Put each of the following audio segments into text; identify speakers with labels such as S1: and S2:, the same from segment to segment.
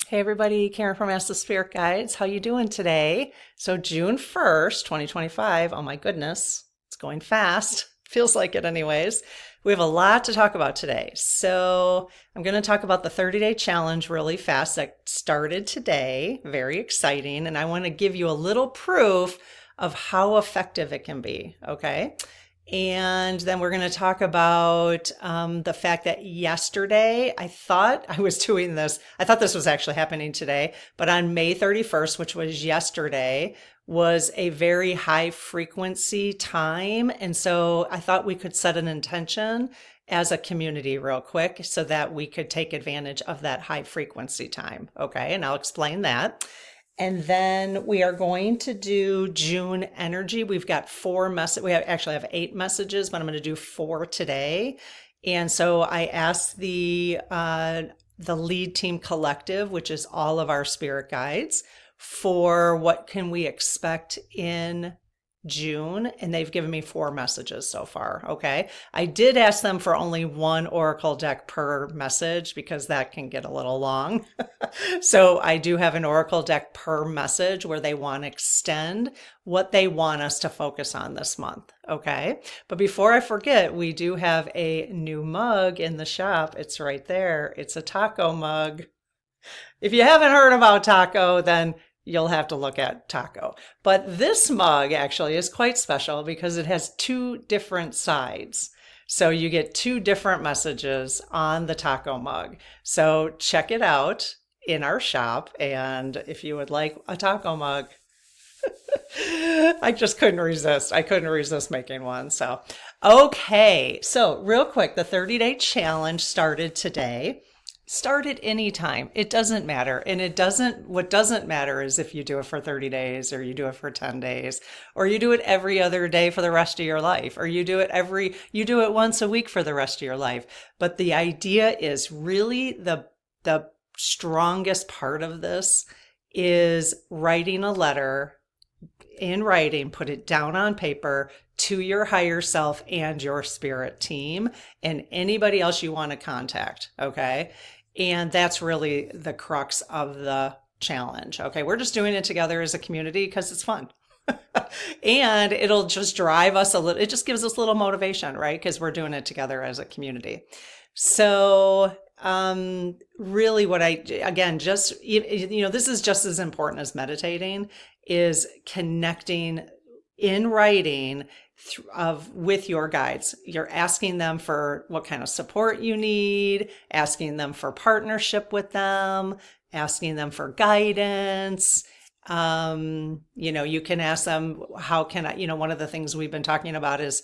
S1: Hey everybody, Karen from Ask the Spirit Guides. How you doing today? So June 1st, 2025. Oh my goodness, it's going fast. Feels like it anyways. We have a lot to talk about today. So I'm going to talk about the 30-day challenge really fast that started today. Very exciting. And I want to give you a little proof of how effective it can be. Okay. And then we're going to talk about the fact that yesterday I thought I was doing this. I thought this was actually happening today, but on May 31st, which was yesterday, was a very high frequency time. And so I thought we could set an intention as a community real quick so that we could take advantage of that high frequency time. Okay. And I'll explain that. And then we are going to do June energy. We've got four messages. We actually have 8 messages, but I'm going to do 4 today. And so I asked the lead team collective, which is all of our spirit guides, for what can we expect in June, and they've given me 4 messages so far. Okay. I did ask them for only 1 oracle deck per message because that can get a little long. So I do have an oracle deck per message where they want to extend what they want us to focus on this month. Okay. But before I forget, we do have a new mug in the shop. It's right there. It's a taco mug. If you haven't heard about taco, then you'll have to look at taco. But this mug actually is quite special because it has 2 different sides. So you get 2 different messages on the taco mug. So check it out in our shop. And if you would like a taco mug, I just couldn't resist. I couldn't resist making one. So, okay. So real quick, the 30-day challenge started today. Start at any time. It doesn't matter. And what doesn't matter is if you do it for 30 days or you do it for 10 days or you do it every other day for the rest of your life or you do it once a week for the rest of your life. But the idea is really the strongest part of this is writing a letter in writing, put it down on paper to your higher self and your spirit team and anybody else you want to contact. Okay. And that's really the crux of the challenge. Okay. We're just doing it together as a community because it's fun. And it'll just drive us a little, it just gives us a little motivation, right? Because we're doing it together as a community. So, really this is just as important as meditating, is connecting in writing with your guides. You're asking them for what kind of support you need, asking them for partnership with them, asking them for guidance. You can ask them, how can I, one of the things we've been talking about is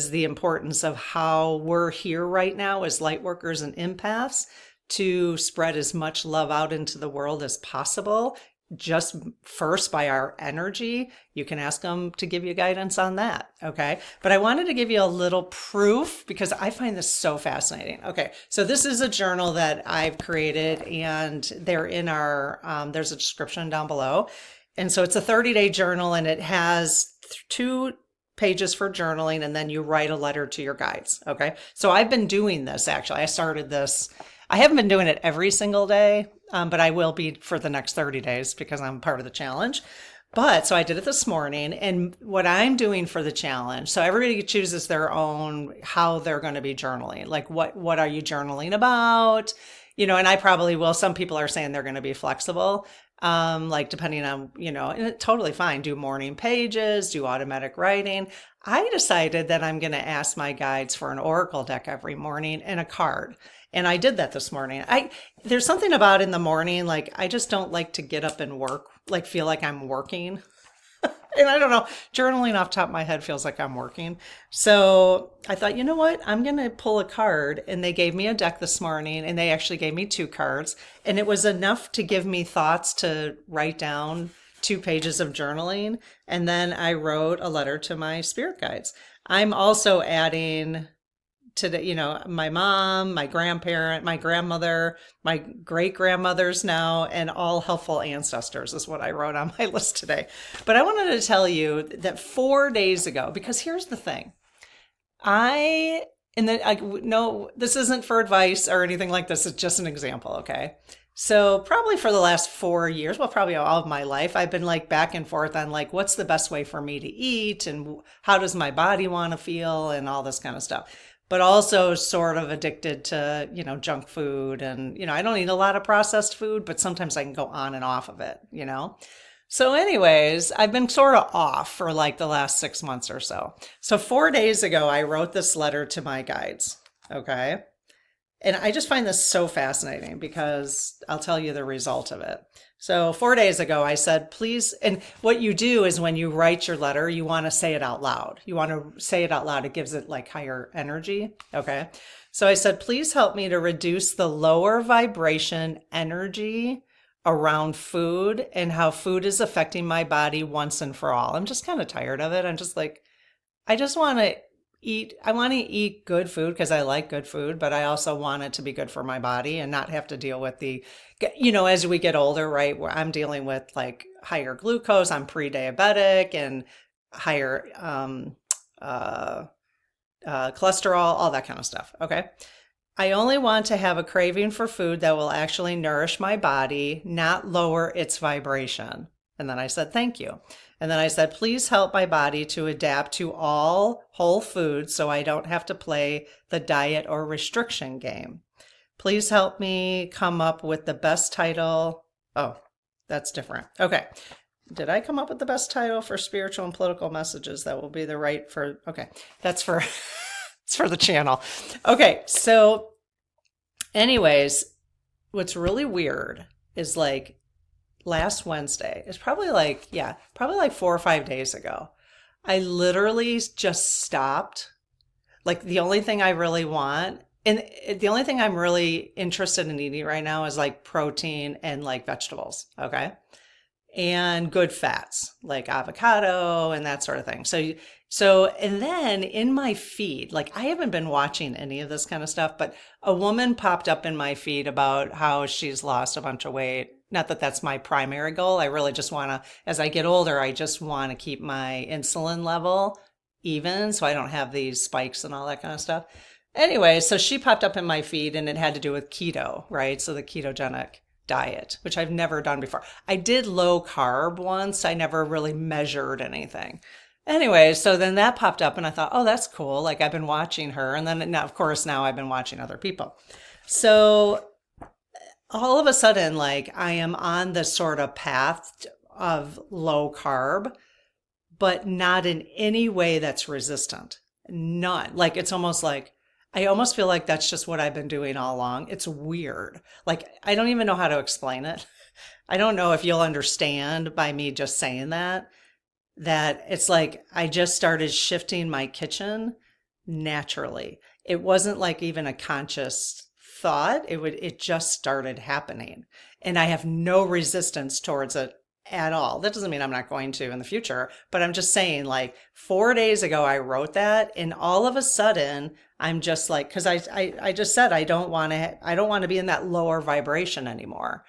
S1: the importance of how we're here right now as light workers and empaths to spread as much love out into the world as possible. Just first by our energy. You can ask them to give you guidance on that. Okay. But I wanted to give you a little proof because I find this so fascinating. Okay. So this is a journal that I've created and they're in there's a description down below. And so it's a 30-day journal and it has 2 pages for journaling and then you write a letter to your guides. Okay. So I've been doing this actually. I started this. I haven't been doing it every single day, but I will be for the next 30 days because I'm part of the challenge. So I did it this morning, and what I'm doing for the challenge, so everybody chooses their own, how they're going to be journaling. Like what are you journaling about? And I probably will. Some people are saying they're going to be flexible. Like depending on, and it's totally fine. Do morning pages, do automatic writing. I decided that I'm going to ask my guides for an oracle deck every morning and a card. And I did that this morning. There's something about in the morning, like I just don't like to get up and work, like feel like I'm working. And I don't know, journaling off the top of my head feels like I'm working. So I thought, you know what? I'm going to pull a card. And they gave me a deck this morning and they actually gave me 2 cards. And it was enough to give me thoughts to write down 2 pages of journaling. And then I wrote a letter to my spirit guides. I'm also adding to my mom, my grandparent, my grandmother, my great grandmothers now, and all helpful ancestors is what I wrote on my list today. But I wanted to tell you that 4 days ago, because here's the thing, no, this isn't for advice or anything like this. It's just an example. Okay. So probably for the last 4 years, well, probably all of my life, I've been like back and forth on like what's the best way for me to eat and how does my body want to feel and all this kind of stuff. But also sort of addicted to, junk food and, I don't eat a lot of processed food, but sometimes I can go on and off of it. So anyways, I've been sort of off for like the last 6 months or so. So 4 days ago, I wrote this letter to my guides. Okay. And I just find this so fascinating because I'll tell you the result of it. So 4 days ago, I said, please, and what you do is when you write your letter, you want to say it out loud. You want to say it out loud. It gives it like higher energy. Okay. So I said, please help me to reduce the lower vibration energy around food and how food is affecting my body once and for all. I'm just kind of tired of it. I'm just like, I just want to I want to eat good food because I like good food, but I also want it to be good for my body and not have to deal with as we get older, right? Where I'm dealing with like higher glucose, I'm pre-diabetic and higher cholesterol, all that kind of stuff. Okay. I only want to have a craving for food that will actually nourish my body, not lower its vibration. And then I said, thank you. And then I said, please help my body to adapt to all whole foods so I don't have to play the diet or restriction game. Please help me come up with the best title. Oh, that's different. Okay. Did I come up with the best title for spiritual and political messages that will be the right for? Okay. That's for, it's for the channel. Okay. So anyways, what's really weird is like, last Wednesday, it's probably like 4 or 5 days ago, I literally just stopped. Like the only thing I really want, and the only thing I'm really interested in eating right now is like protein and like vegetables. Okay. And good fats like avocado and that sort of thing. And then in my feed, like I haven't been watching any of this kind of stuff, but a woman popped up in my feed about how she's lost a bunch of weight. Not that that's my primary goal. I really just want to, as I get older, I just want to keep my insulin level even so I don't have these spikes and all that kind of stuff. Anyway, so she popped up in my feed and it had to do with keto, right? So the ketogenic diet, which I've never done before. I did low carb once. I never really measured anything. Anyway, so then that popped up and I thought, oh, that's cool. Like I've been watching her. And then now, of course, now I've been watching other people. So all of a sudden, like I am on this sort of path of low carb, but not in any way that's resistant. None. Like it's almost like, I almost feel like that's just what I've been doing all along. It's weird. Like I don't even know how to explain it. I don't know if you'll understand by me just saying that it's like I just started shifting my kitchen naturally. It wasn't like even a conscious thought. It just started happening. And I have no resistance towards it at all. That doesn't mean I'm not going to in the future, but I'm just saying like 4 days ago, I wrote that and all of a sudden I'm just like, cause I just said, I don't want to be in that lower vibration anymore.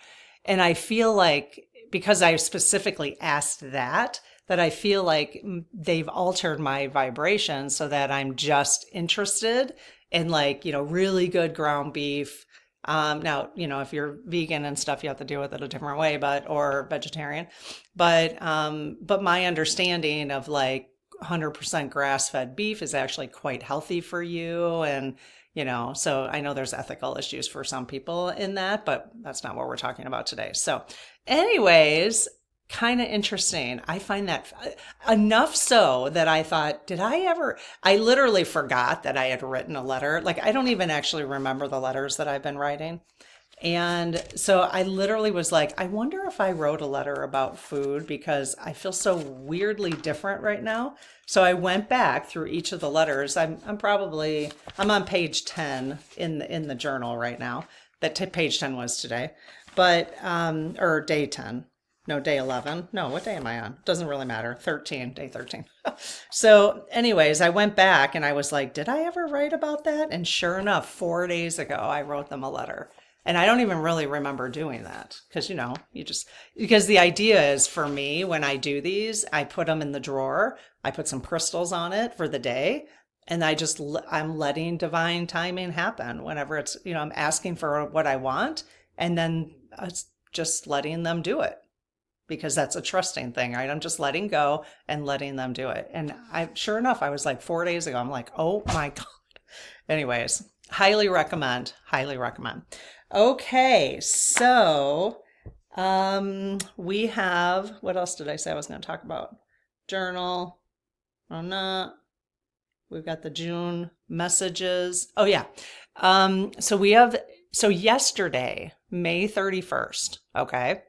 S1: And I feel like because I specifically asked that I feel like they've altered my vibration so that I'm just interested in like, really good ground beef. Now, if you're vegan and stuff, you have to deal with it a different way, or vegetarian, but my understanding of like 100% grass-fed beef is actually quite healthy for you. And, so I know there's ethical issues for some people in that, but that's not what we're talking about today. So anyways, kind of interesting. I find that enough so that I thought, I literally forgot that I had written a letter. Like I don't even actually remember the letters that I've been writing. And so I literally was like, I wonder if I wrote a letter about food because I feel so weirdly different right now. So I went back through each of the letters. I'm on page 10 in the journal right now. Page 10 was today, but, or day 10. No, day 11. No, what day am I on? Doesn't really matter. Day 13. So anyways, I went back and I was like, did I ever write about that? And sure enough, 4 days ago, I wrote them a letter. And I don't even really remember doing that because, because the idea is for me, when I do these, I put them in the drawer. I put some crystals on it for the day. And I'm letting divine timing happen whenever it's, I'm asking for what I want. And then just letting them do it, because that's a trusting thing, right? I'm just letting go and letting them do it. And sure enough, I was like 4 days ago, I'm like, oh my God. Anyways, highly recommend, highly recommend. Okay, so we have, what else did I say I was going to talk about? Journal. I'm not. We've got the June messages. Oh yeah. So yesterday, May 31st, okay?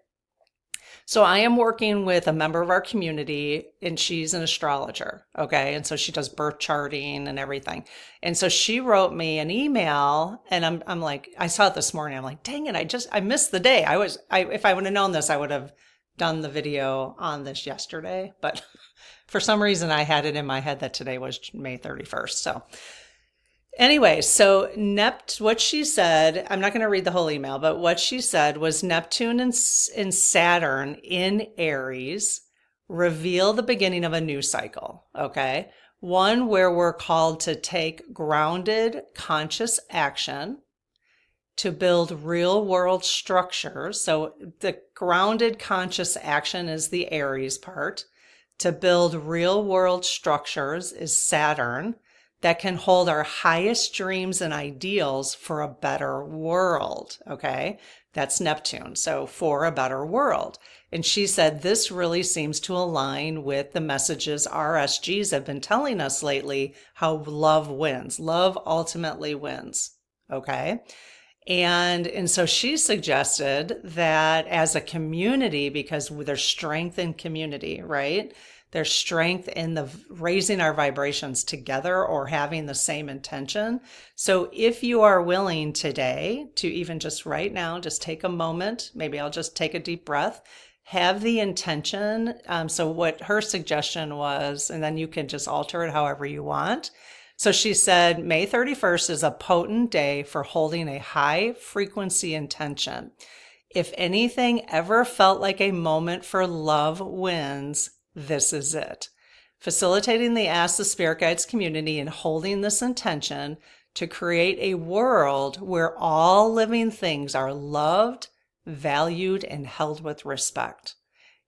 S1: So I am working with a member of our community, and she's an astrologer, okay? And so she does birth charting and everything. And so she wrote me an email, and I'm like, I saw it this morning. I'm like, dang it, I missed the day. If I would have known this, I would have done the video on this yesterday. But for some reason, I had it in my head that today was May 31st. So anyway, so what she said, I'm not going to read the whole email, but what she said was Neptune and Saturn in Aries reveal the beginning of a new cycle, okay? One where we're called to take grounded, conscious action to build real world structures. So the grounded, conscious action is the Aries part. To build real world structures is Saturn, that can hold our highest dreams and ideals for a better world, okay? That's Neptune, so for a better world. And she said this really seems to align with the messages RSGs have been telling us lately, how love wins. Love ultimately wins, okay? And so she suggested that as a community, because there's strength in community, right? There's strength in the raising our vibrations together or having the same intention. So if you are willing today to even just right now, just take a moment, maybe I'll just take a deep breath, have the intention. So what her suggestion was, and then you can just alter it however you want. So she said, May 31st is a potent day for holding a high frequency intention. If anything ever felt like a moment for love wins, this is it. Facilitating the Ask the Spirit Guides community and holding this intention to create a world where all living things are loved, valued, and held with respect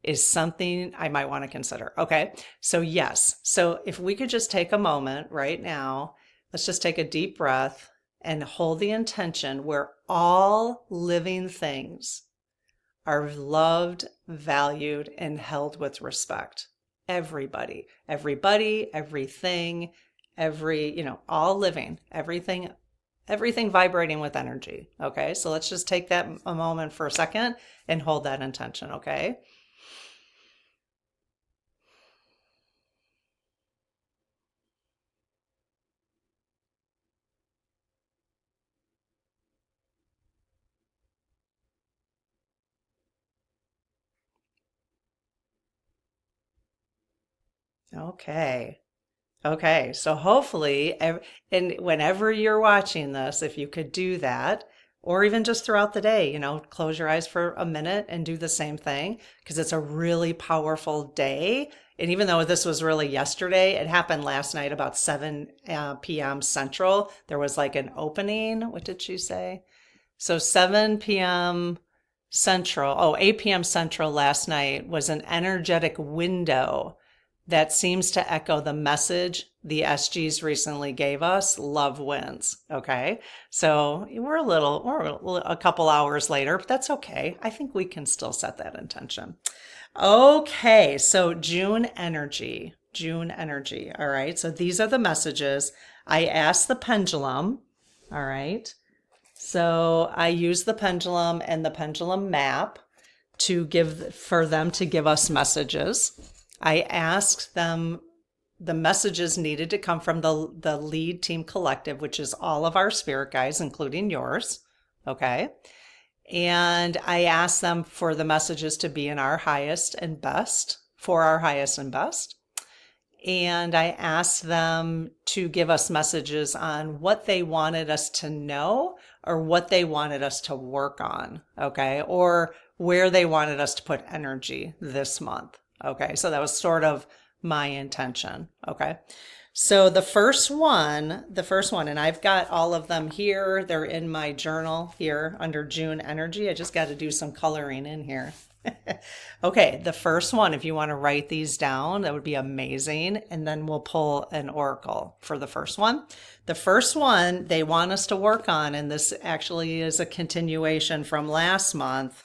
S1: is something I might want to consider. Okay, so yes. So if we could just take a moment right now, let's just take a deep breath and hold the intention where all living things are loved, valued, and held with respect. Everybody, everything, all living, everything vibrating with energy. Okay, so let's just take that a moment for a second and hold that intention, okay? Okay. So hopefully, and whenever you're watching this, if you could do that, or even just throughout the day, close your eyes for a minute and do the same thing, because it's a really powerful day. And even though this was really yesterday, it happened last night about 7 p.m. Central. There was like an opening. What did she say? So 7 p.m. Central, 8 p.m. Central last night was an energetic window that seems to echo the message the SGs recently gave us, love wins, okay? So we're a couple hours later, but that's okay. I think we can still set that intention. Okay, so June energy, all right? So these are the messages. I asked the pendulum, all right? So I use the pendulum and the pendulum map for them to give us messages. I asked them, the messages needed to come from the lead team collective, which is all of our spirit guides, including yours. Okay. And I asked them for the messages to be in our highest and best, for our highest and best. And I asked them to give us messages on what they wanted us to know or what they wanted us to work on. Okay. Or where they wanted us to put energy this month. Okay, so that was sort of my intention. Okay, So the first one, and I've got all of them here. They're in my journal here under June energy. I just got to do some coloring in here. Okay, the first one, if you want to write these down, that would be amazing. And then we'll pull an oracle for the first one. The first one they want us to work on, and this actually is a continuation from last month,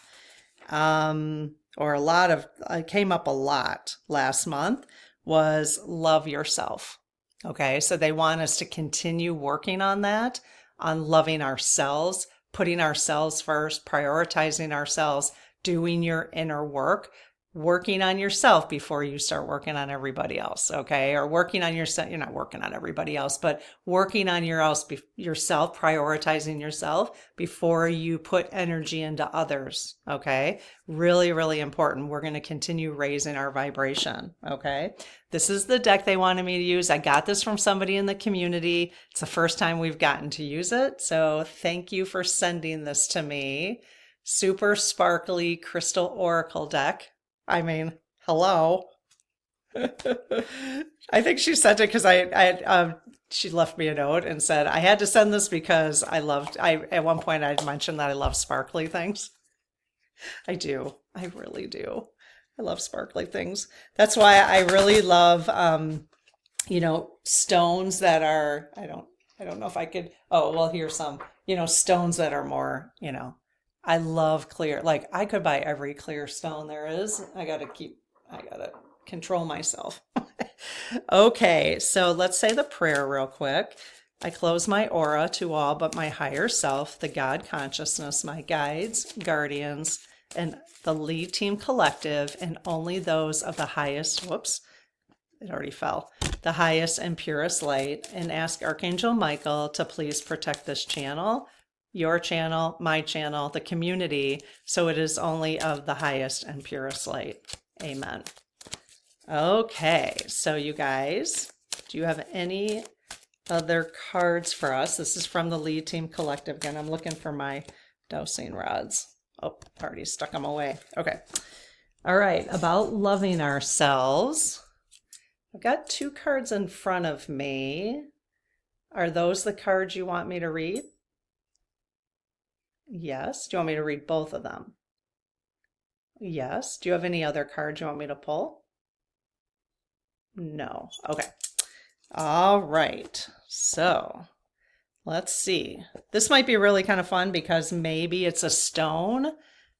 S1: or it came up a lot last month, was love yourself. Okay, so they want us to continue working on that, on loving ourselves, putting ourselves first, prioritizing ourselves, doing your inner work, working on yourself before you start working on everybody else, okay? Or working on yourself, you're not working on everybody else, but working on yourself, prioritizing yourself before you put energy into others, okay? Really, really important. We're going to continue raising our vibration, okay? This is the deck they wanted me to use. I got this from somebody in the community. It's the first time we've gotten to use it, so thank you for sending this to me. Super sparkly crystal oracle deck. I mean, hello. I think she sent it because she left me a note and said I had to send this because at one point I mentioned that I love sparkly things. I do. I really do. I love sparkly things. That's why I really love, stones that are, I don't know if I could, oh, well, here's some, stones that are more, I love clear. Like I could buy every clear stone there is. I gotta control myself. Okay, so let's say the prayer real quick. I close my aura to all but my higher self, the God consciousness, my guides, guardians, and the lead team collective, and only those of the highest, it already fell, the highest and purest light, and ask Archangel Michael to please protect this channel, your channel, my channel, the community, so it is only of the highest and purest light. Amen. Okay, so you guys, do you have any other cards for us? This is from the lead team collective. Again, I'm looking for my dowsing rods. Oh, already stuck them away. Okay. All right, about loving ourselves. I've got two cards in front of me. Are those the cards you want me to read? Yes. Do you want me to read both of them? Yes. Do you have any other cards you want me to pull? No. Okay. All right. So let's see. This might be really kind of fun because maybe it's a stone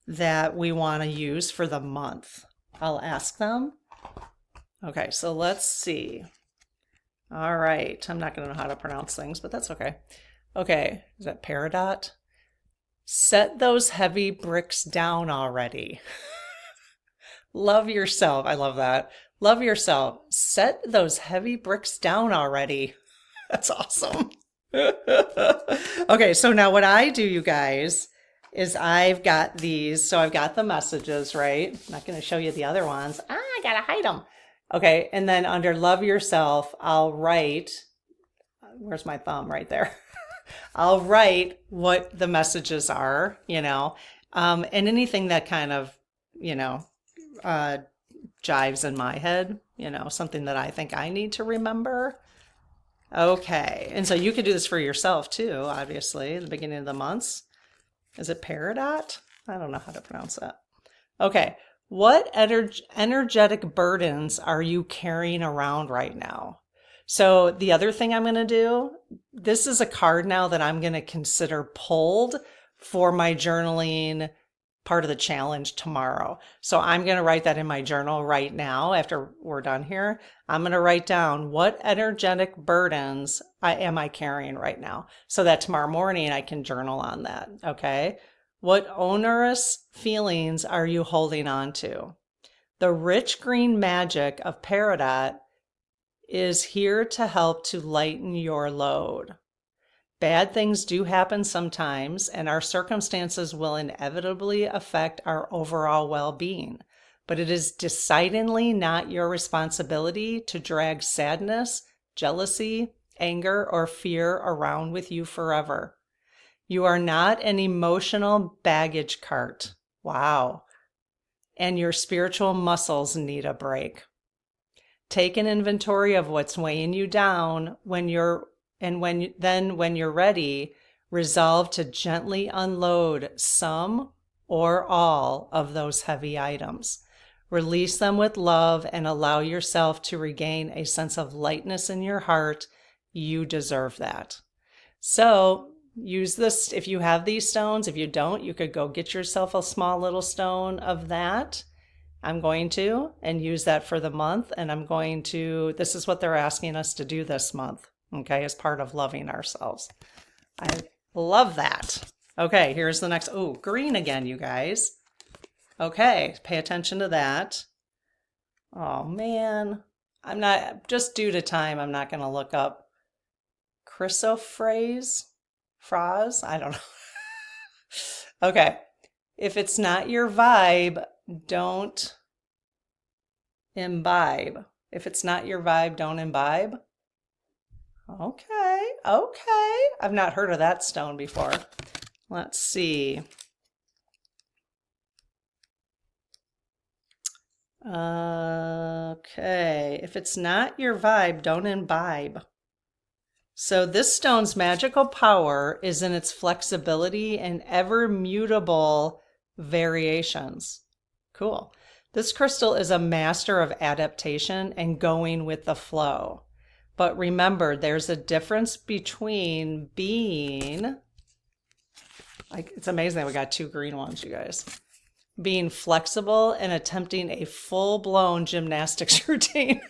S1: that we want to use for the month. I'll ask them. Okay, so let's see. All right. I'm not going to know how to pronounce things, but that's okay. Okay. Is that peridot? Set those heavy bricks down already. Love yourself. I love that. Love yourself. Set those heavy bricks down already. That's awesome. Okay, so now what I do, you guys, is I've got these. So I've got the messages, right? I'm not going to show you the other ones. I got to hide them. Okay, and then under love yourself, I'll write, where's my thumb? Right there. I'll write what the messages are, and anything that kind of, jives in my head, something that I think I need to remember. Okay, and so you could do this for yourself too, obviously, at the beginning of the months. Is it peridot? I don't know how to pronounce that. Okay, what energetic burdens are you carrying around right now? So the other thing I'm going to do, this is a card now that I'm going to consider pulled for my journaling part of the challenge tomorrow. So I'm going to write that in my journal right now after we're done here. I'm going to write down what energetic burdens am I carrying right now so that tomorrow morning I can journal on that. Okay. What onerous feelings are you holding on to? The rich green magic of peridot is here to help to lighten your load. Bad things do happen sometimes, and our circumstances will inevitably affect our overall well-being. But it is decidedly not your responsibility to drag sadness, jealousy, anger, or fear around with you forever. You are not an emotional baggage cart. Wow. And your spiritual muscles need a break. Take an inventory of what's weighing you down when you're ready, resolve to gently unload some or all of those heavy items. Release them with love and allow yourself to regain a sense of lightness in your heart. You deserve that. So use this if you have these stones. If you don't, you could go get yourself a small little stone of that. I'm going to, and use that for the month. And I'm going to, this is what they're asking us to do this month, okay, as part of loving ourselves. I love that. Okay, here's the next, oh, green again, you guys. Okay, pay attention to that. Oh man, I'm not, just due to time, I'm not going to look up chrysophrase, I don't know. Okay, if it's not your vibe, don't imbibe. If it's not your vibe, don't imbibe. Okay, okay. I've not heard of that stone before. Let's see. Okay, if it's not your vibe, don't imbibe. So this stone's magical power is in its flexibility and ever mutable variations. Cool. This crystal is a master of adaptation and going with the flow. But remember, there's a difference between being, like, it's amazing that we got two green ones, you guys. Being flexible and attempting a full-blown gymnastics routine.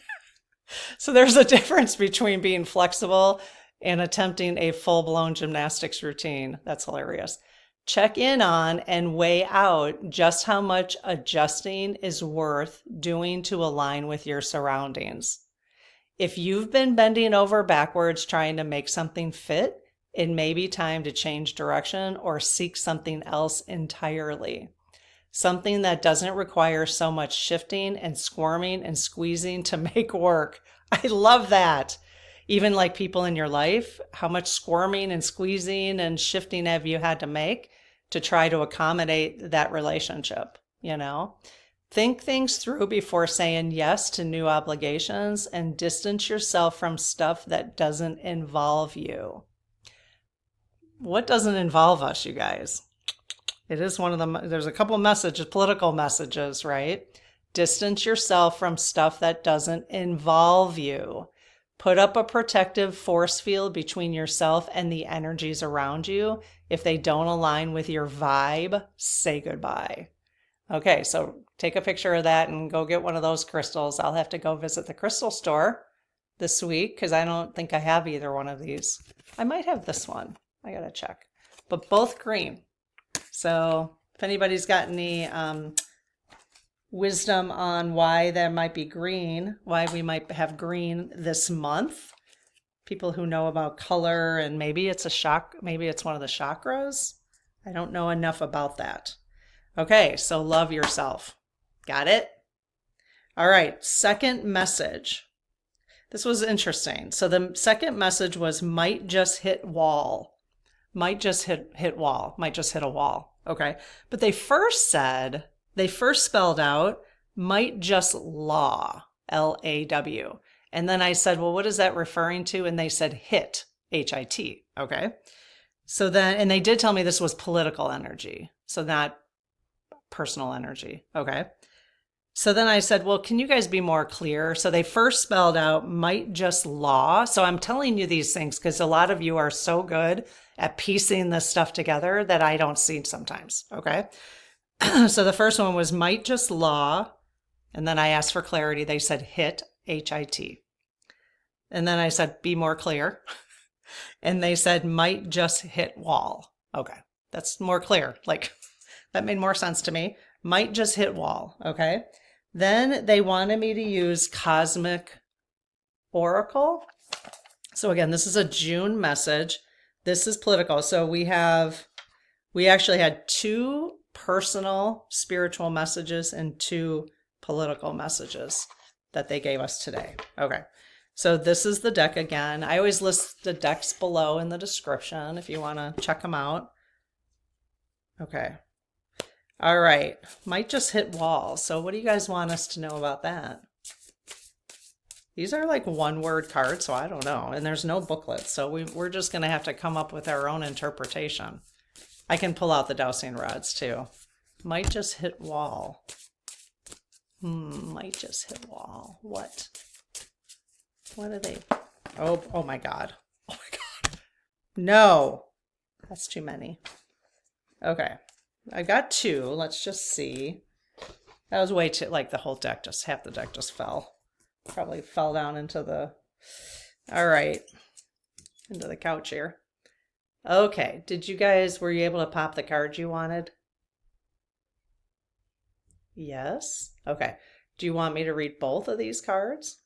S1: So there's a difference between being flexible and attempting a full-blown gymnastics routine. That's hilarious. Check in on and weigh out just how much adjusting is worth doing to align with your surroundings. If you've been bending over backwards trying to make something fit, it may be time to change direction or seek something else entirely. Something that doesn't require so much shifting and squirming and squeezing to make work. I love that. Even like people in your life, how much squirming and squeezing and shifting have you had to make to try to accommodate that relationship, you know? Think things through before saying yes to new obligations and distance yourself from stuff that doesn't involve you. What doesn't involve us, you guys? It is one of them. There's a couple messages, political messages, right? Distance yourself from stuff that doesn't involve you. Put up a protective force field between yourself and the energies around you. If they don't align with your vibe, say goodbye. Okay, so take a picture of that and go get one of those crystals. I'll have to go visit the crystal store this week because I don't think I have either one of these. I might have this one. I gotta check. But both green. So if anybody's got any wisdom on why there might be green, why we might have green this month, people who know about color, and maybe it's maybe it's one of the chakras. I don't know enough about that. Okay, so love yourself. Got it? All right, second message. This was interesting. So the second message was might just hit wall. Might just hit wall. Might just hit a wall. Okay. But they first spelled out might just law, L-A-W. And then I said, well, what is that referring to? And they said hit, H-I-T. Okay. So then, and they did tell me this was political energy. So not personal energy. Okay. So then I said, well, can you guys be more clear? So they first spelled out might just law. So I'm telling you these things because a lot of you are so good at piecing this stuff together that I don't see sometimes. Okay. So the first one was might just law. And then I asked for clarity. They said hit, H-I-T. And then I said, be more clear. And they said might just hit wall. Okay. That's more clear. Like that made more sense to me. Might just hit wall. Okay. Then they wanted me to use Cosmic Oracle. So again, this is a June message. This is political. So we actually had 2 personal spiritual messages and 2 political messages that they gave us today. Okay. So this is the deck again. I always list the decks below in the description if you want to check them out. Okay. All right. Might just hit wall. So what do you guys want us to know about that? These are like one-word cards, so I don't know. And there's no booklet, so we're just going to have to come up with our own interpretation. I can pull out the dowsing rods too. Might just hit wall. Might just hit wall. What? What are they? Oh my God. Oh my God. No. That's too many. Okay. I got two. Let's just see. That was way too, like the whole deck, just half the deck just fell. Probably fell down into the, all right, into the couch here. Okay. Were you able to pop the cards you wanted? Yes. Okay. Do you want me to read both of these cards?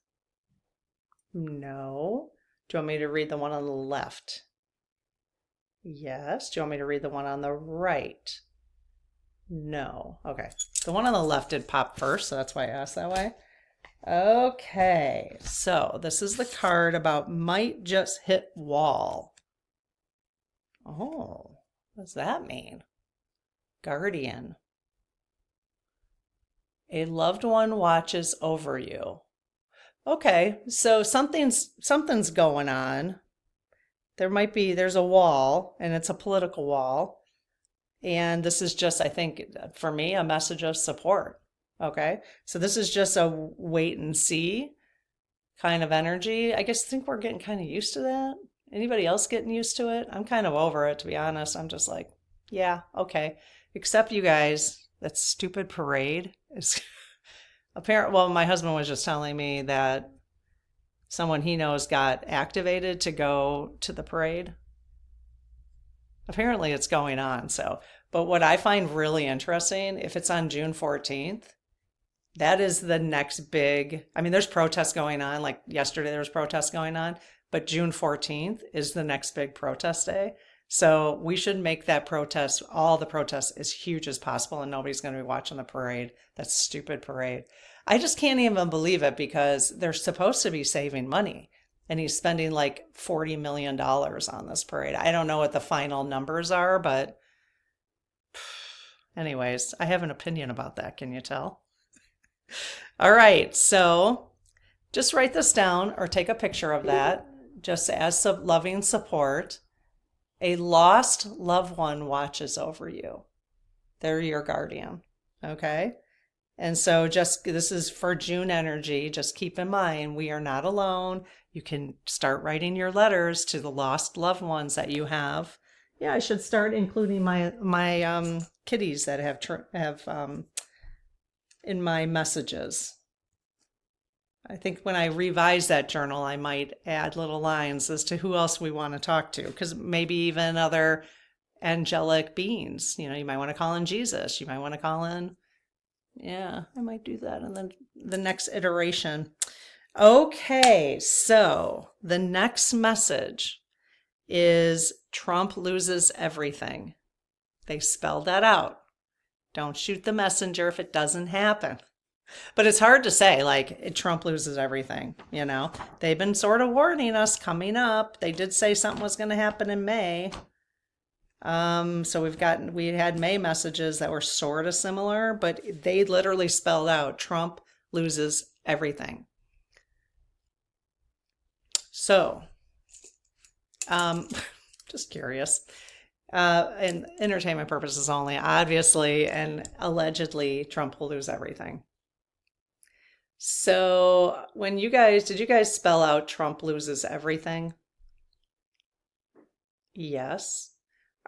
S1: No. Do you want me to read the one on the left? Yes. Do you want me to read the one on the right? No. Okay. The one on the left did pop first, so that's why I asked that way. Okay. So this is the card about might just hit wall. Oh, what does that mean? Guardian. A loved one watches over you. Okay, so something's going on. There's a wall, and it's a political wall. And this is just, I think, for me, a message of support. Okay, so this is just a wait and see kind of energy. I think we're getting kind of used to that. Anybody else getting used to it? I'm kind of over it, to be honest. I'm just like, yeah, okay. Except you guys, that stupid parade is apparent. Well, my husband was just telling me that someone he knows got activated to go to the parade. Apparently it's going on. So, but what I find really interesting, if it's on June 14th, that is the next big, I mean, there's protests going on. Like yesterday, there was protests going on, but June 14th is the next big protest day. So we should make that protest, all the protests, as huge as possible, and nobody's going to be watching the parade. That stupid parade. I just can't even believe it because they're supposed to be saving money. And he's spending like $40 million on this parade. I don't know what the final numbers are, but anyways, I have an opinion about that. Can you tell? All right. So just write this down or take a picture of that just as loving support. A lost loved one watches over you. They're your guardian. Okay. And so this is for June energy. Just keep in mind, we are not alone. You can start writing your letters to the lost loved ones that you have. Yeah, I should start including my kitties that have in my messages. I think when I revise that journal, I might add little lines as to who else we want to talk to, because maybe even other angelic beings. You know, you might want to call in Jesus. You might want to call in. Yeah, I might do that. And then the next iteration. Okay, so the next message is Trump loses everything. They spelled that out. Don't shoot the messenger if it doesn't happen. But it's hard to say, like, Trump loses everything, you know? They've been sort of warning us coming up. They did say something was going to happen in May. So we had May messages that were sort of similar, but they literally spelled out Trump loses everything. So, just curious. And entertainment purposes only, obviously, and allegedly Trump will lose everything. So did you guys spell out Trump loses everything? Yes.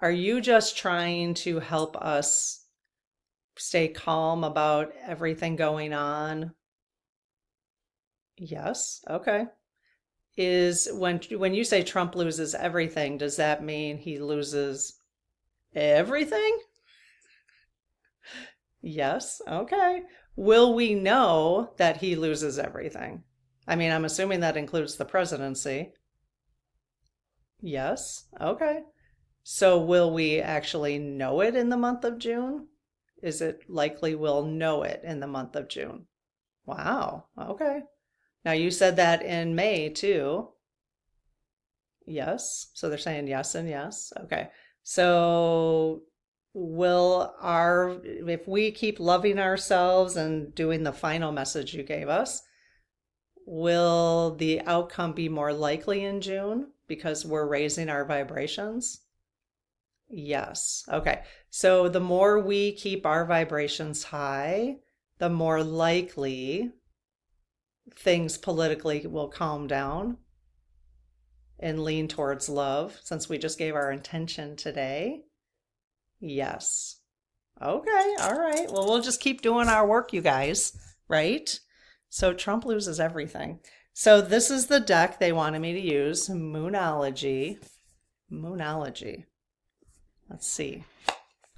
S1: Are you just trying to help us stay calm about everything going on? Yes. Okay. Is when you say Trump loses everything, does that mean he loses everything? Yes. Okay. Will we know that he loses everything? I mean, I'm assuming that includes the presidency. Yes. Okay. So will we actually know it in the month of June? Is it likely we'll know it in the month of June? Wow. Okay. Now you said that in May too. Yes. So they're saying yes and yes. Okay. So if we keep loving ourselves and doing the final message you gave us, Will the outcome be more likely in June because we're raising our vibrations? Yes. Okay. So the more we keep our vibrations high, the more likely things politically will calm down and lean towards love, since we just gave our intention today. Yes. Okay. All right. Well, we'll just keep doing our work, you guys, right? So Trump loses everything. So this is the deck they wanted me to use, Moonology. Moonology. Let's see.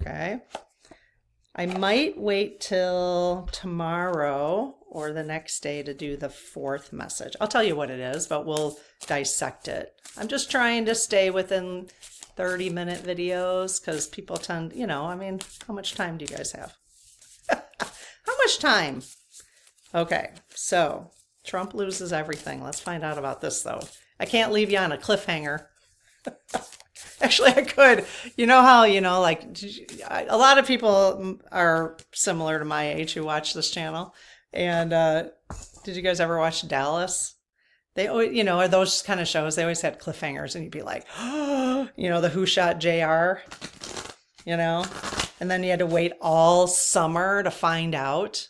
S1: Okay. I might wait till tomorrow or the next day to do the fourth message. I'll tell you what it is, but we'll dissect it. I'm just trying to stay within 30-minute videos because people tend, I mean, how much time do you guys have? How much time? Okay, so Trump loses everything. Let's find out about this, though. I can't leave you on a cliffhanger. Actually, I could. You know how, like a lot of people are similar to my age who watch this channel. And did you guys ever watch Dallas? They always, are those kind of shows. They always had cliffhangers, and you'd be like, the Who Shot JR, and then you had to wait all summer to find out.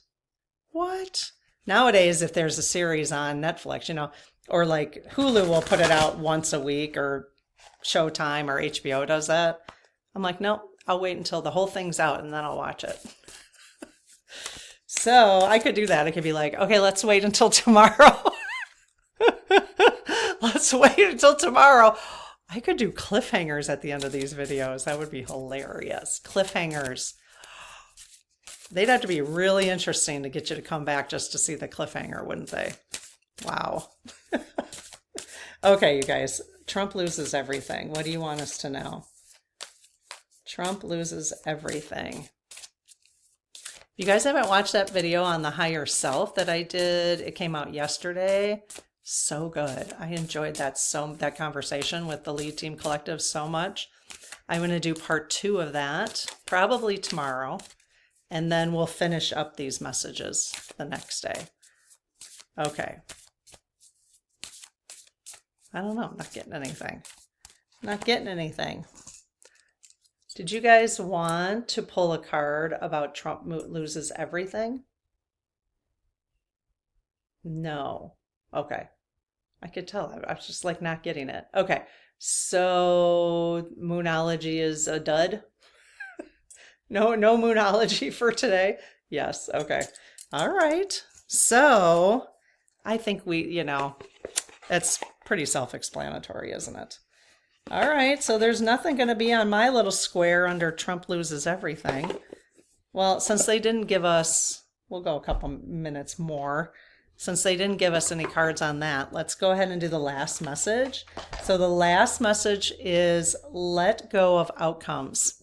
S1: What? Nowadays, if there's a series on Netflix, or like Hulu will put it out once a week, or Showtime or HBO does that. I'm like, no, I'll wait until the whole thing's out and then I'll watch it. So I could do that. I could be like, okay, let's wait until tomorrow. Let's wait until tomorrow. I could do cliffhangers at the end of these videos. That would be hilarious. Cliffhangers. They'd have to be really interesting to get you to come back just to see the cliffhanger, wouldn't they? Wow. Okay, you guys. Trump loses everything. What do you want us to know? Trump loses everything. If you guys haven't watched that video on the higher self that I did, it came out yesterday. So good. I enjoyed that conversation with the Lead Team Collective so much. I'm going to do part 2 of that probably tomorrow, and then we'll finish up these messages the next day. Okay. I don't know. I'm not getting anything. Not getting anything. Did you guys want to pull a card about Trump loses everything? No. Okay. I could tell. I was just like not getting it. Okay. So Moonology is a dud? No Moonology for today? Yes. Okay. All right. So I think it's pretty self-explanatory, isn't it? All right, so there's nothing going to be on my little square under Trump loses everything. Well, since they didn't give us, we'll go a couple minutes more. Since they didn't give us any cards on that, let's go ahead and do the last message. So the last message is let go of outcomes.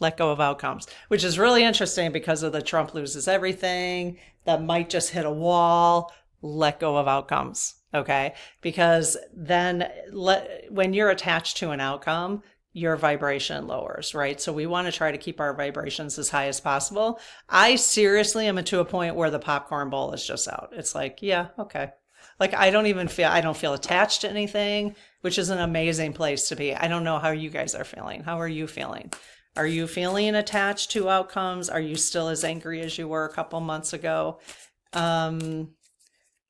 S1: Let go of outcomes, which is really interesting because of the Trump loses everything. That might just hit a wall. Let go of outcomes. Okay, because then when you're attached to an outcome, your vibration lowers, right? So we want to try to keep our vibrations as high as possible. I seriously am to a point where the popcorn bowl is just out. It's like, yeah, okay. Like I don't feel attached to anything, which is an amazing place to be. I don't know how you guys are feeling. How are you feeling? Are you feeling attached to outcomes? Are you still as angry as you were a couple months ago?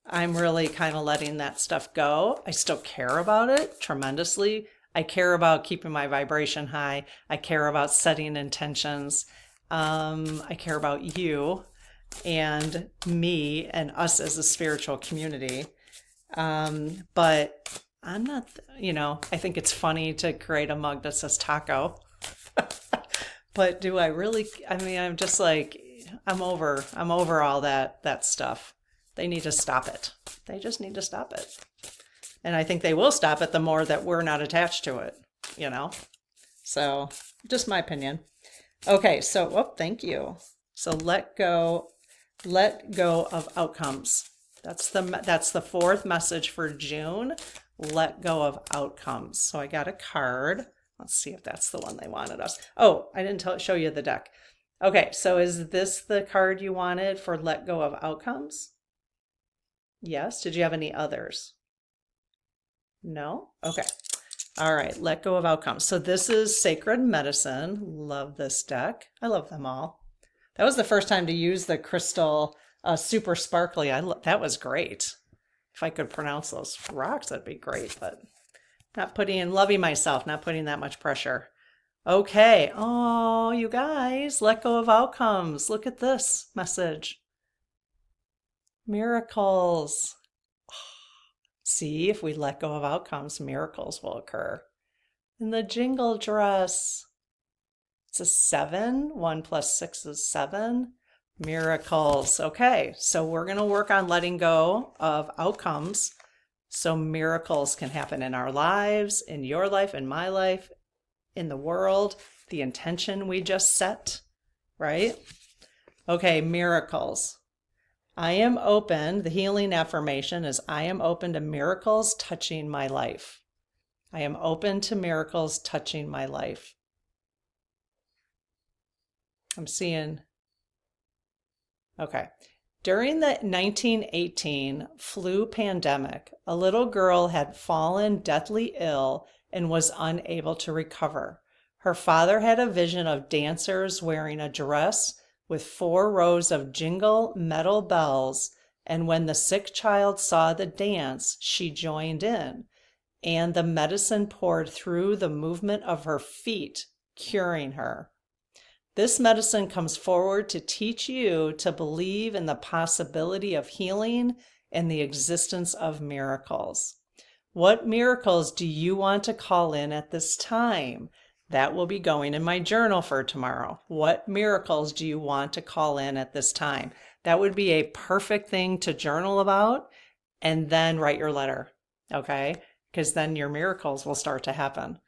S1: I'm really kind of letting that stuff go. I still care about it tremendously. I care about keeping my vibration high. I care about setting intentions. I care about you and me and us as a spiritual community. But I'm not, I think it's funny to create a mug that says taco. But do I really, I'm just like, I'm over all that stuff. They need to stop it. They just need to stop it. And I think they will stop it the more that we're not attached to it, So just my opinion. Okay, so, thank you. So let go of outcomes. That's the fourth message for June. Let go of outcomes. So I got a card. Let's see if that's the one they wanted us. Oh, I didn't show you the deck. Okay, so is this the card you wanted for let go of outcomes? Yes. Did you have any others? No? Okay. All right. Let go of outcomes. So this is Sacred Medicine. Love this deck. I love them all. That was the first time to use the crystal super sparkly. That was great. If I could pronounce those rocks, that'd be great, but loving myself, not putting that much pressure. Okay. Oh, you guys, let go of outcomes. Look at this message. Miracles. See, if we let go of outcomes, miracles will occur. And the jingle dress. It's a 7. 1 plus 6 is 7. Miracles. Okay, so we're going to work on letting go of outcomes so miracles can happen in our lives, in your life, in my life, in the world, the intention we just set, right? Okay, miracles. I am open. The healing affirmation is I am open to miracles touching my life. I am open to miracles touching my life. I'm seeing. Okay. During the 1918 flu pandemic, a little girl had fallen deathly ill and was unable to recover. Her father had a vision of dancers wearing a dress with 4 rows of jingle metal bells, and when the sick child saw the dance, she joined in, and the medicine poured through the movement of her feet, curing her. This medicine comes forward to teach you to believe in the possibility of healing and the existence of miracles. What miracles do you want to call in at this time? That will be going in my journal for tomorrow. What miracles do you want to call in at this time? That would be a perfect thing to journal about and then write your letter, okay? Because then your miracles will start to happen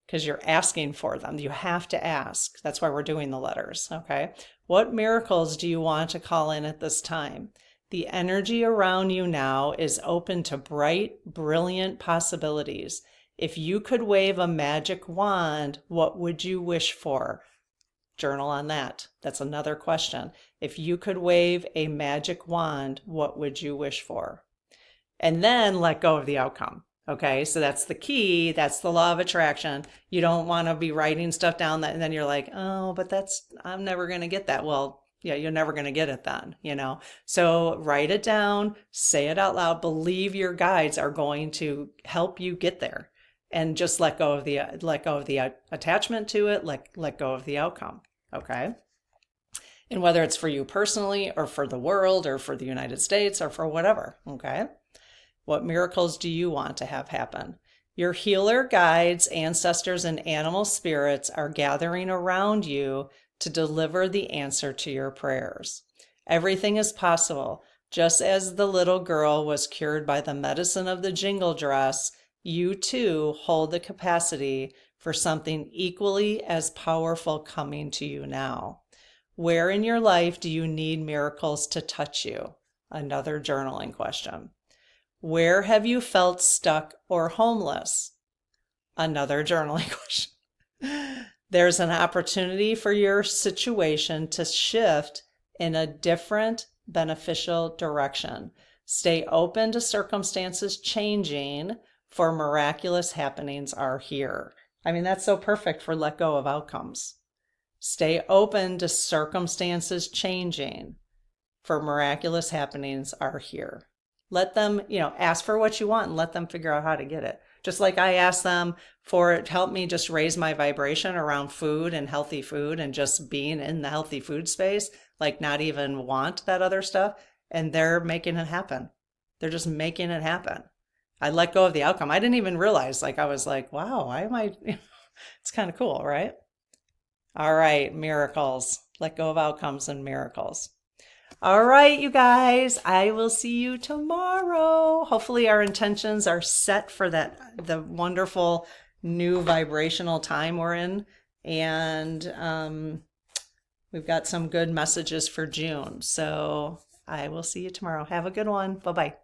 S1: because you're asking for them. You have to ask. That's why we're doing the letters, okay? What miracles do you want to call in at this time? The energy around you now is open to bright, brilliant possibilities. If you could wave a magic wand, what would you wish for? Journal on that. That's another question. If you could wave a magic wand, what would you wish for? And then let go of the outcome. Okay, so that's the key. That's the law of attraction. You don't want to be writing stuff down that, and then you're like, oh, but I'm never going to get that. Well, yeah, you're never going to get it then, So write it down, say it out loud, believe your guides are going to help you get there, and just let go of the attachment to it, let go of the outcome, okay? And whether it's for you personally or for the world or for the United States or for whatever, okay? What miracles do you want to have happen? Your healer guides, ancestors, and animal spirits are gathering around you to deliver the answer to your prayers. Everything is possible. Just as the little girl was cured by the medicine of the jingle dress, you too hold the capacity for something equally as powerful coming to you now. Where in your life do you need miracles to touch you? Another journaling question. Where have you felt stuck or homeless? Another journaling question. There's an opportunity for your situation to shift in a different, beneficial direction. Stay open to circumstances changing, for miraculous happenings are here. I mean, that's so perfect for let go of outcomes. Stay open to circumstances changing, for miraculous happenings are here. Let them, ask for what you want and let them figure out how to get it. Just like I asked them for it to help me just raise my vibration around food and healthy food and just being in the healthy food space, like not even want that other stuff. And they're making it happen. They're just making it happen. I let go of the outcome. I didn't even realize, I was like, wow, why am I, it's kind of cool, right? All right, miracles. Let go of outcomes and miracles. All right, you guys, I will see you tomorrow. Hopefully our intentions are set for the wonderful new vibrational time we're in. And we've got some good messages for June. So I will see you tomorrow. Have a good one. Bye-bye.